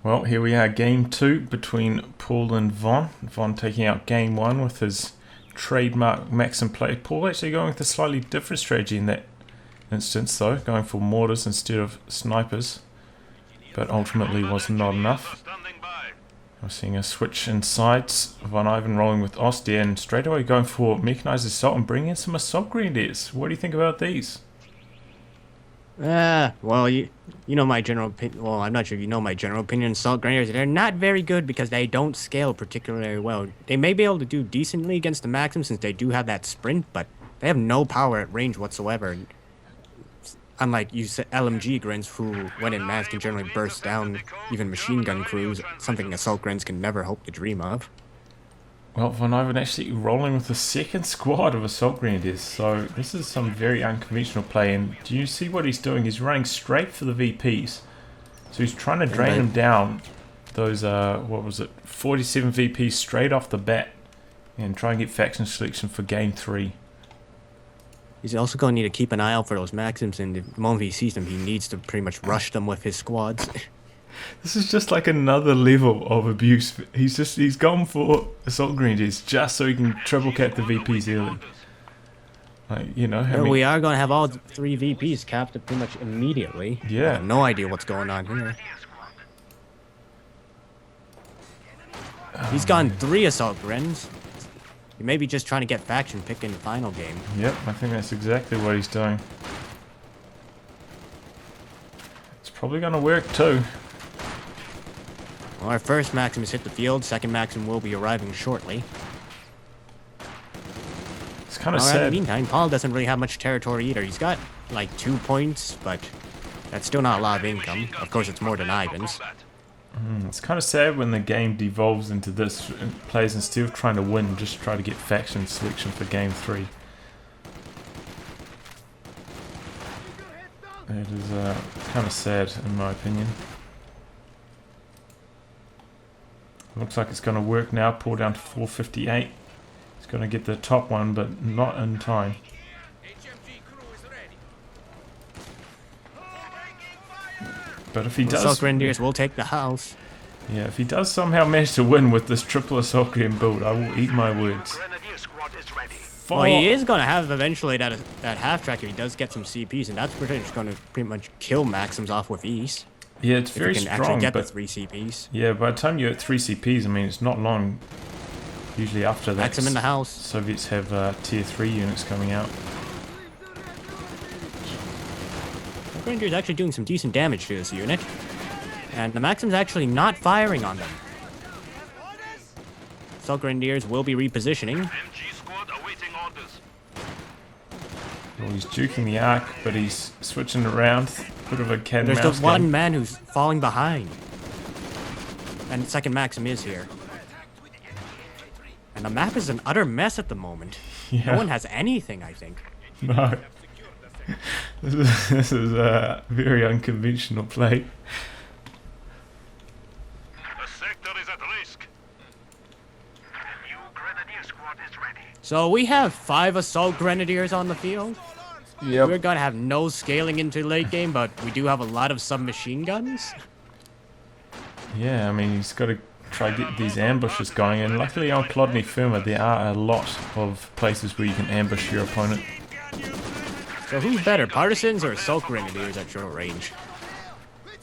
Well, here we are, game 2 between Paul and Von. Von taking out game 1 with his trademark Maxim play. Paul actually going with a slightly different strategy in that instance though, going for mortars instead of snipers, but ultimately was not enough. We're seeing a switch in sides. VonIvan rolling with Ostia and straight away going for Mechanized assault and bringing in some assault grenadiers. What do you think about these? Well, you know my general opinion. Well, I'm not sure if you know my general opinion on assault grenadiers. They're not very good because they don't scale particularly well. They may be able to do decently against the Maxim since they do have that sprint, but they have no power at range whatsoever. Unlike you said, LMG grens who, when in mass, can generally burst down even machine gun crews, something assault grens can never hope to dream of. Well, VonIvan actually rolling with the second squad of assault grenadiers, so this is some very unconventional play. And do you see what he's doing? He's running straight for the VPs, so he's trying to drain them down. Those what was it, 47 VPs straight off the bat, and try and get faction selection for game 3. He's also going to need to keep an eye out for those Maxims, and the moment he sees them, he needs to pretty much rush them with his squads. This is just like another level of abuse. He's gone for assault grenadiers just so he can triple cap the VPs early. Like, you know, we are going to have all 3 VPs capped pretty much immediately. Yeah. I have no idea what's going on here. He's gone 3 assault grens. He may be just trying to get faction pick in the final game. Yep, I think that's exactly what he's doing. It's probably going to work too. Well, our first Maxim has hit the field. Second Maxim will be arriving shortly. It's kind of In sad. the meantime, Paul doesn't really have much territory either. He's got like 2 points, but that's still not a lot of income. Of course, it's more than Ivan's. It's kind of sad when the game devolves into this. Players, instead of trying to win, just try to get faction selection for game 3. It is kind of sad, in my opinion. Looks like it's going to work now. Pull down to 458. He's going to get the top one, but not in time. But if he does, Assault Grenadiers will take the house. Yeah, if he does somehow manage to win with this triple assault gren build, I will eat my words. Well, he is going to have eventually that half track if he does get some CPs, and that's going to pretty much kill Maxims off with ease. Yeah, it's very if he can strong. Actually get but the 3 CPs. Yeah, by the time you're at 3 CPs, I mean, it's not long. Usually after that, Maxim in the house. Soviets have tier 3 units coming out. The Grenadier is actually doing some decent damage to this unit, and the Maxim's actually not firing on them. Assault Grenadiers will be repositioning. Well, he's juking the arc, but he's switching around. Bit of a cat and There's mouse the one game. man who's falling behind. And the second Maxim is here. And the map is an utter mess at the moment. Yeah. No one has anything, I think. No. This is a very unconventional play. The sector is at risk. New Grenadier squad is ready. So we have 5 Assault Grenadiers on the field. Yep. We're gonna have no scaling into late game, but we do have a lot of submachine guns. Yeah, I mean, he's got to try to get these ambushes going, and luckily on Kholodny Ferma there are a lot of places where you can ambush your opponent. So who's better, Partisans or Assault Grenadiers at short range?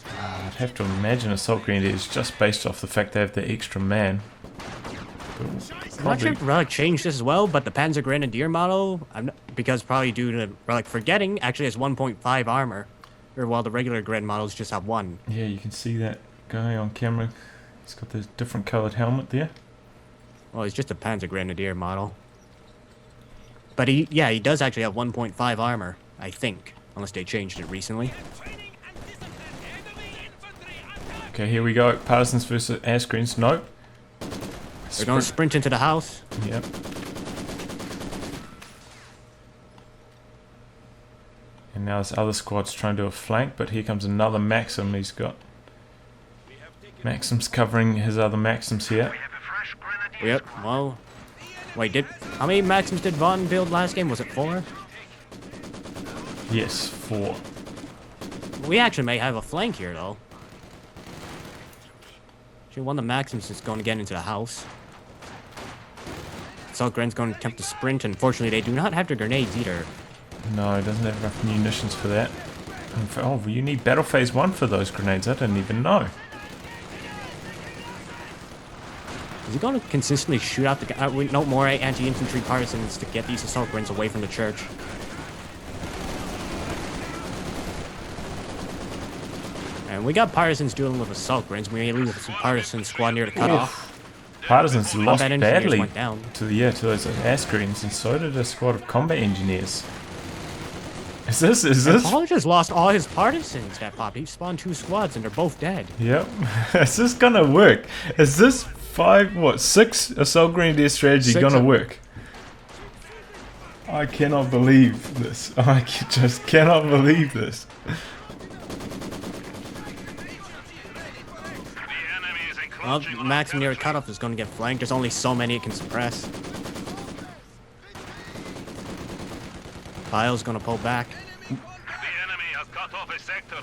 I'd have to imagine assault grenadiers just based off the fact they have the extra man. I'm not sure if Relic changed this as well, but the Panzer Grenadier model, because probably due to Relic forgetting, actually has 1.5 armor, or while the regular Gren models just have 1. Yeah, you can see that guy on camera. He's got this different coloured helmet there. Well, he's just a Panzer Grenadier model. But he does actually have 1.5 armor, I think, unless they changed it recently. Okay, here we go. Partisans versus Asgrens. Nope. They're going to sprint into the house. Yep. And now this other squad's trying to do a flank, but here comes another Maxim. He's got Maxims covering his other Maxims here. Yep, well... Wait, how many Maxims did Von build last game? Was it 4? Yes, 4. We actually may have a flank here, though. Actually, one of the Maxims is going to get into the house. Assault Gren's going to attempt to sprint. Unfortunately, they do not have the grenades either. No, it doesn't have enough munitions for that. Oh, you need Battle Phase 1 for those grenades. I didn't even know. Is he going to consistently shoot out the... no more anti-infantry partisans to get these Assault Grens away from the church. And we got partisans dealing with Assault Grens. We may lose some partisan squad near the cutoff. Partisans lost Combat engineers badly went down. to those ass greens, and so did a squad of combat engineers. Is this? Paul just lost all his partisans that popped. He spawned 2 squads and they're both dead. Yep. Is this gonna work? Is this 6 assault grenadier strategy gonna work? I cannot believe this. I just cannot believe this. Well, Maxim near cutoff is going to get flanked. There's only so many it can suppress. Pile's going to pull back. The enemy has cut off a sector.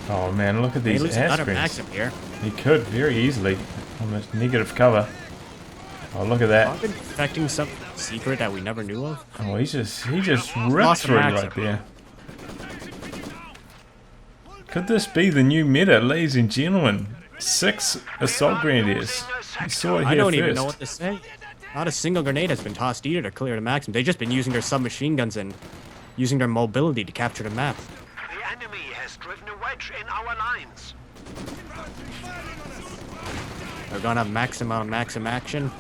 Oh man, look at He these loses ass another greens. Maxim here. He could very easily on this negative cover. Oh, look at that. I've been infecting some secret that we never knew of. Oh, he just ripped Lost through Maxim. right there. Could this be the new meta, ladies and gentlemen? 6 assault grenadiers. You saw it I here don't first. even know what to say. Not a single grenade has been tossed either to clear the Maxim. They've just been using their submachine guns and using their mobility to capture the map. The enemy has driven a wedge in our lines. They're gonna have Maxim on Maxim action.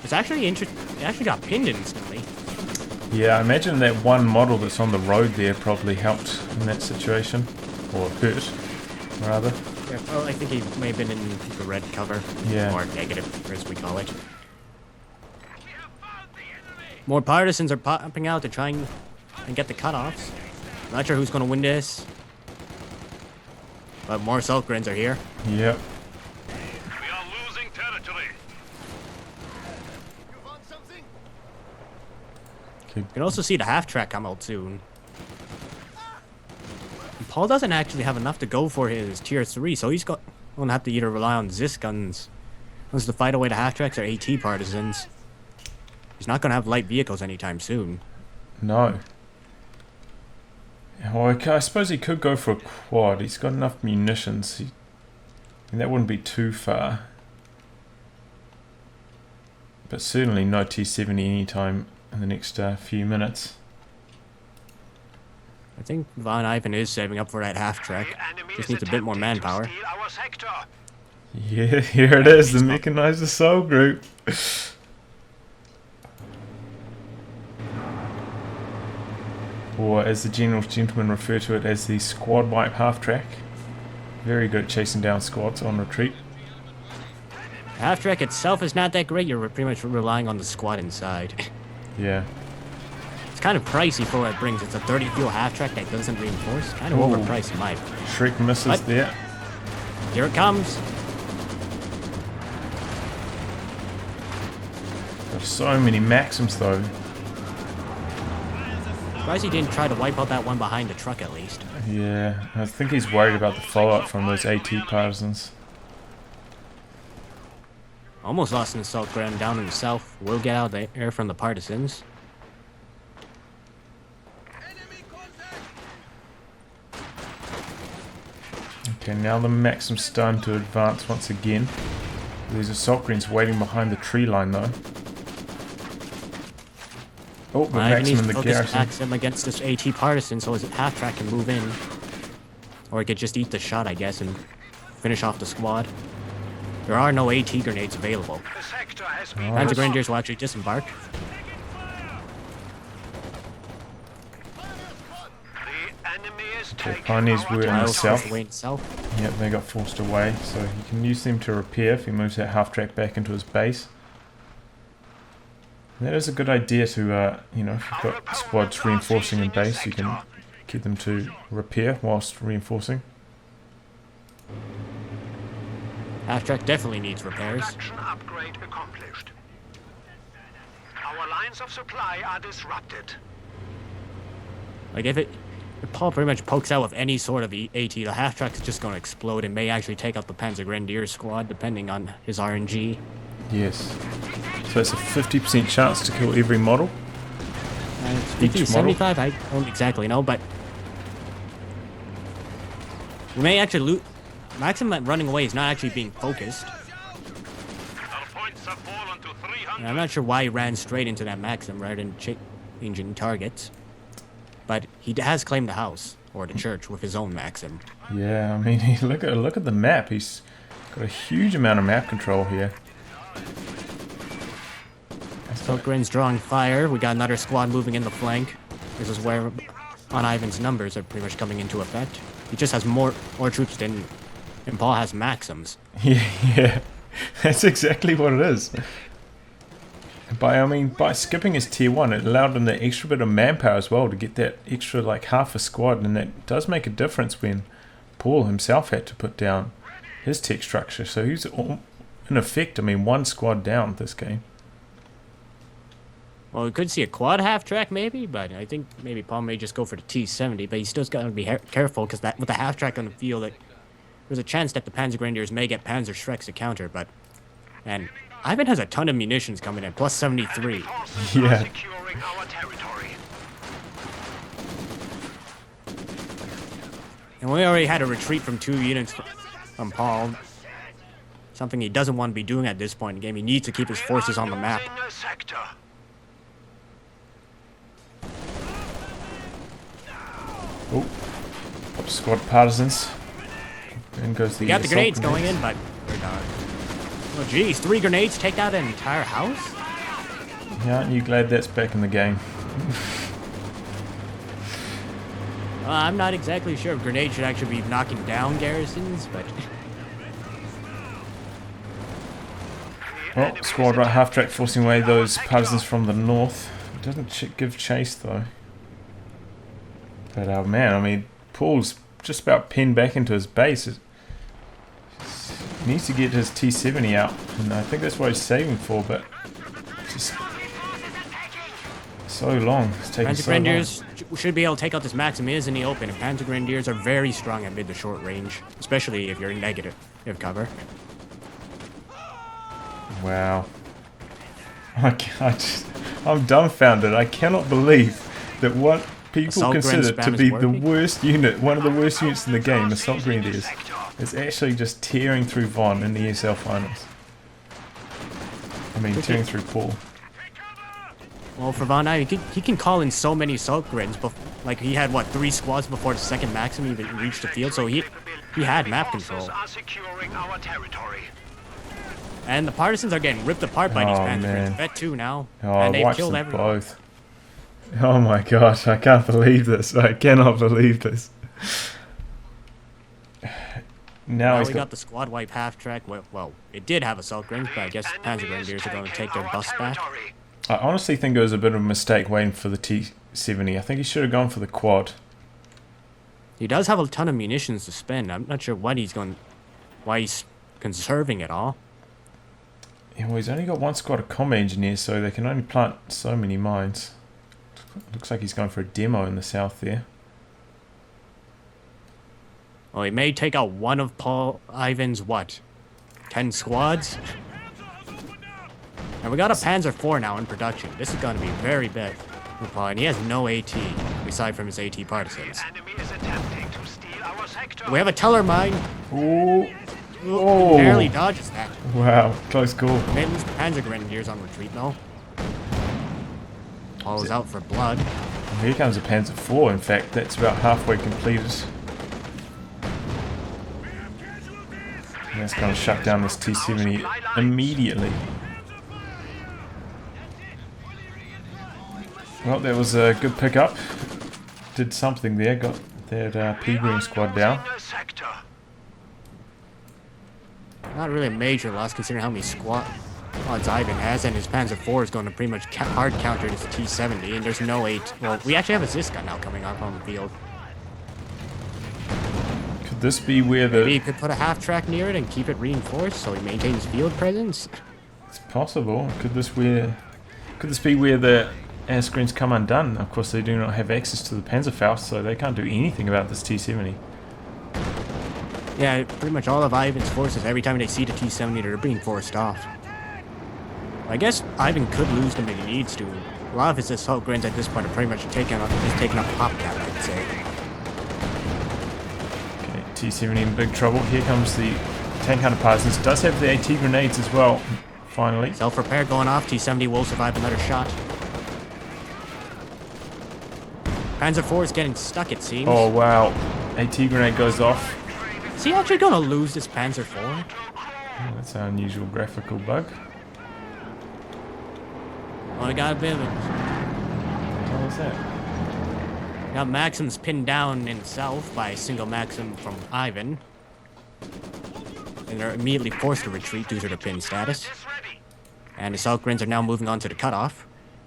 It's actually interesting. It actually got pinned instantly. Yeah, I imagine that one model that's on the road there probably helped in that situation. Or hurt, rather. Yeah, well, I think he may have been in the red cover. Yeah. Or negative, as we call it. More partisans are popping out to try and get the cutoffs. Not sure who's going to win this. But more assault grens are here. Yep. We are losing territory. You can also see the half-track come out soon. And Paul doesn't actually have enough to go for his tier 3, so he's going to have to either rely on Zis guns. Wants to fight away the half-tracks or AT partisans. He's not going to have light vehicles anytime soon. No. Well, I suppose he could go for a quad. He's got enough munitions. And that wouldn't be too far. But certainly no T-70 anytime in the next few minutes. I think VonIvan is saving up for that half-track. Just needs a bit more manpower. Yeah, here it is, the Mechanized Assault Group. Or as the general gentlemen refer to it as the squad wipe half-track. Very good at chasing down squads on retreat. Half-track itself is not that great. You're pretty much relying on the squad inside. Yeah. It's kind of pricey for what it brings. It's a 30 fuel half-track that doesn't reinforce. Kind of Ooh. overpriced in my opinion. Shrek misses What? there. Here it comes. There's so many Maxims though. Surprised he didn't try to wipe out that one behind the truck at least. Yeah, I think he's worried about the follow-up from those AT partisans. Almost lost an assault gren down in the south. We'll get out of the air from the partisans. Okay, now the Maxim's starting to advance once again. There's assault greens waiting behind the tree line though. Oh, the Maxim in the garrison. Maxim against this AT partisan so his half-track can move in. Or he could just eat the shot, I guess, and finish off the squad. There are no AT grenades available. The sector has been Panzer Grenadiers will actually disembark. The enemy is Okay, taking Pioneers our were in the Piles south. forced away in the south. Yep, they got forced away, so he can use them to repair if he moves that half-track back into his base. And that is a good idea to, you know, if you've got squads reinforcing in base, you can get them to repair whilst reinforcing. Half-track definitely needs repairs. Production upgrade accomplished. Our lines of supply are disrupted. Like if if Paul pretty much pokes out with any sort of AT, the half-track is just going to explode and may actually take out the Panzer Grenadier squad, depending on his RNG. Yes. So it's a 50% chance to kill every model. It's 50, 75, I don't exactly know, but we may actually loot. Maxim running away is not actually being focused. Our points have fallen to 300. And I'm not sure why he ran straight into that Maxim rather than changing targets. But he has claimed the house, or the church, with his own Maxim. Yeah, I mean, look at the map. He's got a huge amount of map control here. Sokrin's drawing fire. We got another squad moving in the flank. This is where VonIvan's numbers are pretty much coming into effect. He just has more troops than Paul has Maxims. Yeah, that's exactly what it is. By skipping his tier 1, it allowed him the extra bit of manpower as well to get that extra like half a squad, and that does make a difference when Paul himself had to put down his tech structure. So he's in effect, I mean, one squad down this game. Well, we could see a quad half-track maybe, but I think maybe Paul may just go for the T-70, but he's still got to be careful because with the half-track on the field, there's a chance that the Panzer Grenadiers may get Panzer Schrecks to counter, and Ivan has a ton of munitions coming in, plus 73. Yeah. Securing our territory. And we already had a retreat from 2 units from Paul. Something he doesn't want to be doing at this point in the game. He needs to keep his forces on the map. Oh, up squad partisans. And goes the We got the grenades going in, but we're done. Oh geez, 3 grenades take out an entire house? Yeah, aren't you glad that's back in the game? I'm not exactly sure if grenades should actually be knocking down garrisons, but... Oh, squad right half-track forcing away those partisans from the north. It doesn't give chase though. But man, I mean, Paul's just about pinned back into his base. He needs to get his T-70 out, and I think that's what he's saving for, but just so long. It's taking Panzer so long. Grenadiers should be able to take out this Maxim. It is in the open, and Panzer Grenadiers are very strong at mid to short range, especially if you're in negative cover. Wow. I'm dumbfounded. I cannot believe that what people Assault consider Gren to spam be is the working. worst unit, one of the worst units in the game, Assault Grenadiers, is actually just tearing through Von in the ESL finals. I mean, tearing through Paul. Well, for VonIvan, he can call in so many Assault Grens, like he had, what, 3 squads before the second Maxim even reached the field, so he had map control. And the partisans are getting ripped apart by these Panzer Grens. Bet 2 now, and they've killed everyone. Both. Oh my gosh, I can't believe this. I cannot believe this. Now we got the squad wipe half track. Well, it did have Assault Grens, but I guess Panzer Grenadiers are going to take their bus back. I honestly think it was a bit of a mistake waiting for the T-70. I think he should have gone for the quad. He does have a ton of munitions to spend. I'm not sure why he's conserving it all. Yeah, well, he's only got 1 squad of comm engineers, so they can only plant so many mines. Looks like he's going for a demo in the south there. Well, he may take out one of VonIvan's, 10 squads? And we got a Panzer IV now in production. This is going to be very bad for Paul, and he has no AT, aside from his AT partisans. We have a Teller mine. Ooh. Oh. Barely dodges that. Wow, close call. May lose the Panzer Grenadiers on retreat, though. Paul is out for blood. Here comes a Panzer IV, in fact, that's about halfway completed. And that's going to shut down this T-70 immediately. Well, that was a good pickup. Did something there, got that P-Green squad down. Not really a major loss considering how many squads Ivan has, and his Panzer IV is going to pretty much hard counter this T-70, and there's no 8. Well, we actually have a Ziska now coming up on the field. Could this be where the... Maybe he could put a half-track near it and keep it reinforced so he maintains field presence? It's possible. Could this be where the air screens come undone. Of course, they do not have access to the Panzerfaust, so they can't do anything about this T-70. Yeah, pretty much all of Ivan's forces, every time they see the T-70, they're being forced off. I guess Ivan could lose them if he needs to. A lot of his assault grins at this point are pretty much taking up PauL.a.D, I'd say. Okay, T-70 in big trouble. Here comes the tank hunter partisans. Does have the AT grenades as well, finally. Self-repair going off. T-70 will survive another shot. Panzer IV is getting stuck, it seems. Oh, wow. AT grenade goes off. Is he actually going to lose this Panzer IV? Oh, that's an unusual graphical bug. Oh, I got a bit of it. What was that? Got Maxim's pinned down in south by a single Maxim from Ivan. And they're immediately forced to retreat due to their pin status. And the Assault Grins are now moving on to the cutoff.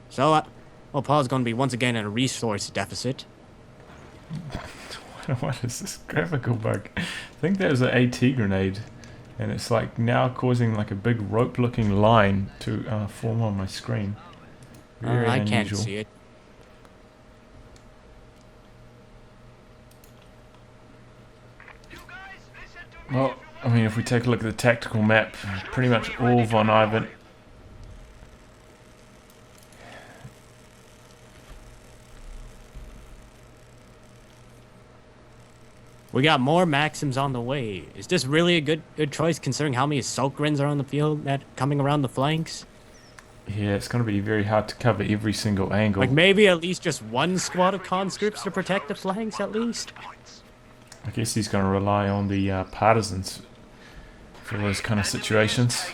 So, well, PauL's going to be once again in a resource deficit. What is this graphical bug? I think there's an AT grenade. And it's like now causing like a big rope-looking line to form on my screen. Very I unusual. can't see it. Well, I mean, if we take a look at the tactical map, pretty much all VonIvan. We got more Maxims on the way. Is this really a good choice considering how many Assault Grins are on the field that coming around the flanks? Yeah, it's going to be very hard to cover every single angle. Like maybe at least just one squad of conscripts to protect the flanks at least? I guess he's going to rely on the partisans for those kind of situations.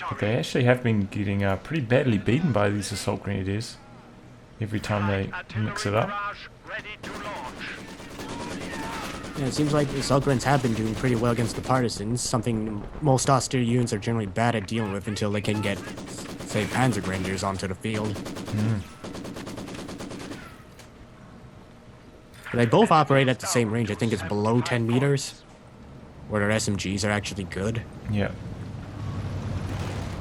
But they actually have been getting pretty badly beaten by these assault grenadiers every time they mix it up. Yeah, it seems like the Assault Grins have been doing pretty well against the partisans, something most austere units are generally bad at dealing with until they can get, say, Panzer Grenadiers onto the field. They both operate at the same range. I think it's below 10 meters, where their SMGs are actually good. Yeah.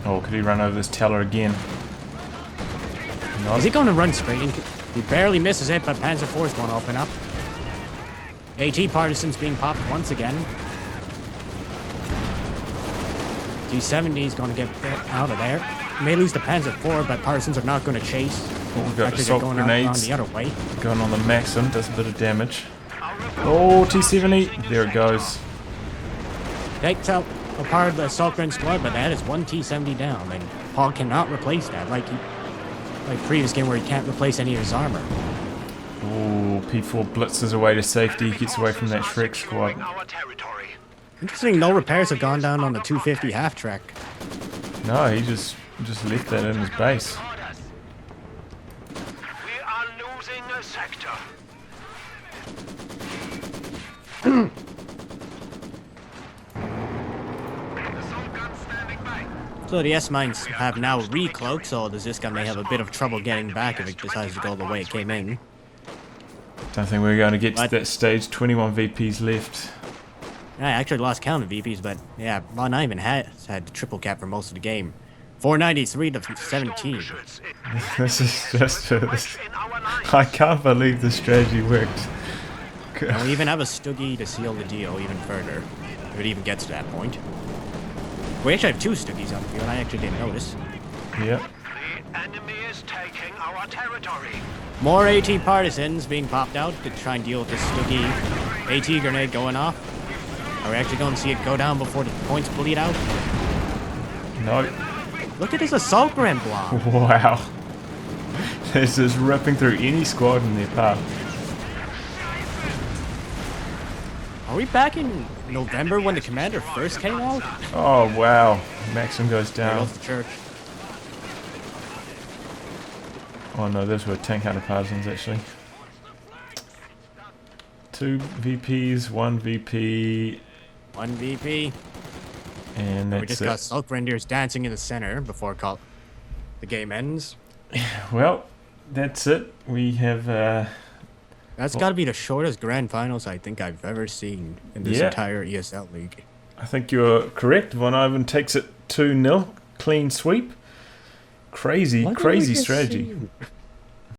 Oh, could he run over this teller again? No. Is he going to run straight in? He barely misses it, but Panzer IV is going to open up. AT partisans being popped once again. T-70 is going to get out of there. May lose the Panzer IV, but partisans are not going to chase. Oh, we've got Actually, assault they're going grenades on the other way. going on the Maxim, does a bit of damage. Oh, T-70, there it goes. Takes out a part of the Assault Grin squad, but that is one T-70 down, and PauL cannot replace that, like previous game where he can't replace any of his armor. Oh, P4 blitzes away to safety, gets away from that Shrek squad. Interesting, no repairs have gone down on the 250 half-track. No, he just left that in his base. We are losing a sector. So the S-Mines have now recloaked, so the Ziska may have a bit of trouble getting back if it decides to go the way it came in. Don't think we're going to get to that stage. 21 VPs left. I actually lost count of VPs, but yeah, VonIvan has had the triple cap for most of the game. 493 to 17. This is just... I can't believe the strategy worked. And we even have a Stuggy to seal the deal even further, if it even gets to that point. We actually have two Stuggies on the field, I actually didn't notice. Yep. The enemy is taking our territory. More AT partisans being popped out to try and deal with this Stuggy AT grenade going off. Are we actually going to see it go down before the points bleed out? No. Look at this assault gren block. Wow. This is ripping through any squad in their path. Are we back in November when the commander first came out? Oh, wow. Maxim goes There down. goes the church. Oh no, those were tank hunter partisans actually. 2 VPs, 1 VP, One VP. and We that's just got it. Assault Grenadiers dancing in the center before the game ends. Well, that's it. We have, That's got to be the shortest grand finals I think I've ever seen in this Yeah. entire ESL league. I think you're correct. VonIvan takes it 2-0. Clean sweep. Crazy, What did we crazy just strategy. see?